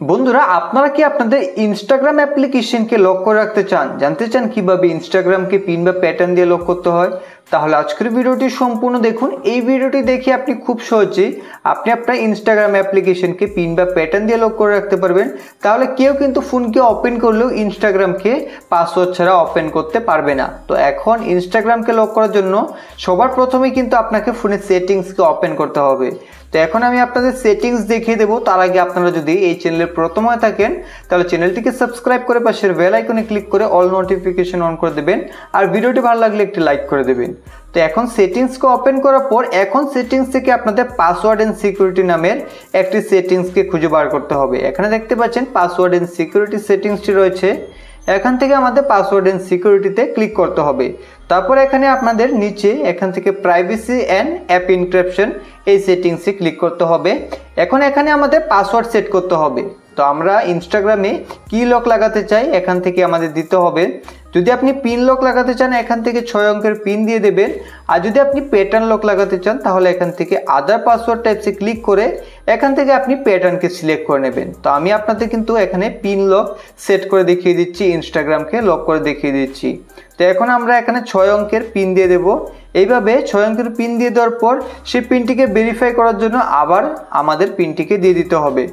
বন্ধুরা আপনারা কি আপনাদের ইনস্টাগ্রাম অ্যাপ্লিকেশনকে লক করে রাখতে চান, জানতে চান কিভাবে ইনস্টাগ্রামকে পিন বা প্যাটার্ন দিয়ে লক করতে হয়? তাহলে আজকের ভিডিওটি সম্পূর্ণ দেখুন। এই ভিডিওটি দেখে আপনি খুব সহজেই আপনার ইনস্টাগ্রাম অ্যাপ্লিকেশনকে পিন বা প্যাটার্ন দিয়ে লক করে রাখতে পারবেন। তাহলে কেউ কিন্তু ফোনকে ওপেন করলেও ইনস্টাগ্রামকে পাসওয়ার্ড ছাড়া ওপেন করতে পারবে না। তো এখন ইনস্টাগ্রামকে লক করার জন্য সবার প্রথমে কিন্তু আপনাকে ফোনের সেটিংসকে ওপেন করতে হবে। তো এখন আমি আপনাদের সেটিংস দেখিয়ে দেবো। তার আগে আপনারা যদি এই চ্যানেলের প্রথম হয়ে থাকেন তাহলে চ্যানেলটিকে সাবস্ক্রাইব করে পাশের বেল আইকনে ক্লিক করে অল নোটিফিকেশন অন করে দেবেন, আর ভিডিওটি ভালো লাগলে একটি লাইক করে দেবেন। তো এখন সেটিংসকে ওপেন করার পর এখন সেটিংস থেকে আপনাদের পাসওয়ার্ড এন্ড সিকিউরিটি নামের একটি সেটিংসকে খুঁজে বার করতে হবে। এখানে দেখতে পাচ্ছেন পাসওয়ার্ড এন্ড সিকিউরিটি সেটিংসটি রয়েছে। এখান থেকে আমাদের পাসওয়ার্ড এন্ড সিকিউরিটিতে ক্লিক করতে হবে। তারপর এখানে আপনাদের নিচে এখান থেকে প্রাইভেসি অ্যান্ড অ্যাপ এনক্রিপশন এই সেটিংসে ক্লিক করতে হবে। এখন এখানে আমাদের পাসওয়ার্ড সেট করতে হবে। তো আমরা ইনস্টাগ্রামে কি লক লাগাতে চাই এখান থেকে আমাদের দিতে হবে। যদি আপনি পিন লক লাগাতে চান এখান থেকে 6 অঙ্কের পিন দিয়ে দেবেন, আর যদি আপনি প্যাটার্ন লক লাগাতে চান তাহলে এখান থেকে আদার পাসওয়ার্ড টাইপসে ক্লিক করে এখান থেকে আপনি প্যাটার্নকে সিলেক্ট করে নেবেন। তো আমি আপনাদের কিন্তু এখানে পিন লক সেট করে দেখিয়ে দিচ্ছি, ইনস্টাগ্রামকে লক করে দেখিয়ে দিচ্ছি। তো এখন আমরা এখানে 6 অঙ্কের পিন দিয়ে দেব। এইভাবে 6 অঙ্কের পিন দিয়ে দেওয়ার পর সেই পিনটিকে ভেরিফাই করার জন্য আবার আমাদের পিনটিকে দিয়ে দিতে হবে।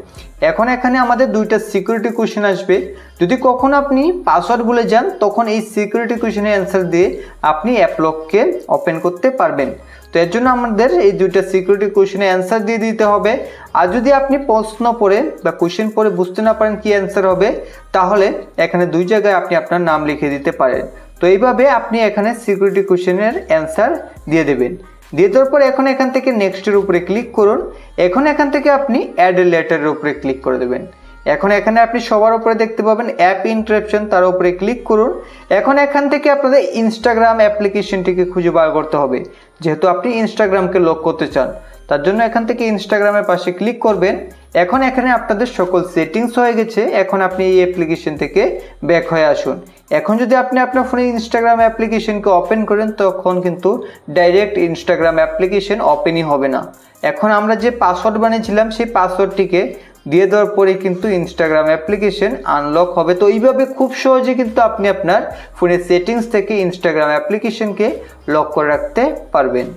এখন এখানে আমাদের দুইটা সিকিউরিটি কোশ্চেন আসবে। যদি কখনো আপনি পাসওয়ার্ড ভুলে যান তখন এই সিকিউরিটি কোশ্চেনের অ্যান্সার দিয়ে আপনি অ্যাপ লককে ওপেন করতে পারবেন। তো এর জন্য আমাদের এই দুইটা সিকিউরিটি কোশ্চেনের অ্যান্সার দিয়ে দিতে হবে। আর যদি আপনি প্রশ্ন পড়ে বা কোশ্চেন পড়ে বুঝতে না পারেন কি অ্যান্সার হবে তাহলে এখানে দুই জায়গায় আপনি আপনার নাম লিখে দিতে পারেন। তো এইভাবে আপনি এখানে সিকিউরিটি কোশ্চেনের অ্যান্সার দিয়ে দেবেন। দিয়ে দেওয়ার পর এখন এখান থেকে নেক্সটের উপরে ক্লিক করুন। এখন এখান থেকে আপনি অ্যাড লেটারের উপরে ক্লিক করে দেবেন। এখন এখানে আপনি সবার উপরে দেখতে পাবেন অ্যাপ এনক্রিপশন, তার উপরে ক্লিক করুন। এখন এখান থেকে আপনাদের ইনস্টাগ্রাম অ্যাপ্লিকেশনটিকে খুঁজে বার করতে হবে, যেহেতু আপনি ইনস্টাগ্রামকে লক করতে চান। তার জন্য এখান থেকে ইনস্টাগ্রামের পাশে ক্লিক করবেন। এখন এখানে আপনাদের সকল সেটিংস হয়ে গেছে। এখন আপনি এই অ্যাপ্লিকেশন থেকে ব্যাক হয়ে আসুন। এখন যদি আপনি আপনার ফোনে ইনস্টাগ্রাম অ্যাপ্লিকেশনকে ওপেন করেন তখন কিন্তু ডাইরেক্ট ইনস্টাগ্রাম অ্যাপ্লিকেশন ওপেনই হবে না। এখন আমরা যে পাসওয়ার্ড বানিয়েছিলাম সেই পাসওয়ার্ডটিকে দিয়ে দেওয়ার পরে কিন্তু ইনস্টাগ্রাম অ্যাপ্লিকেশন আনলক হবে। তো এইভাবে খুব সহজে কিন্তু আপনি আপনার ফোনের সেটিংস থেকে ইনস্টাগ্রাম অ্যাপ্লিকেশনকে লক করে রাখতে পারবেন।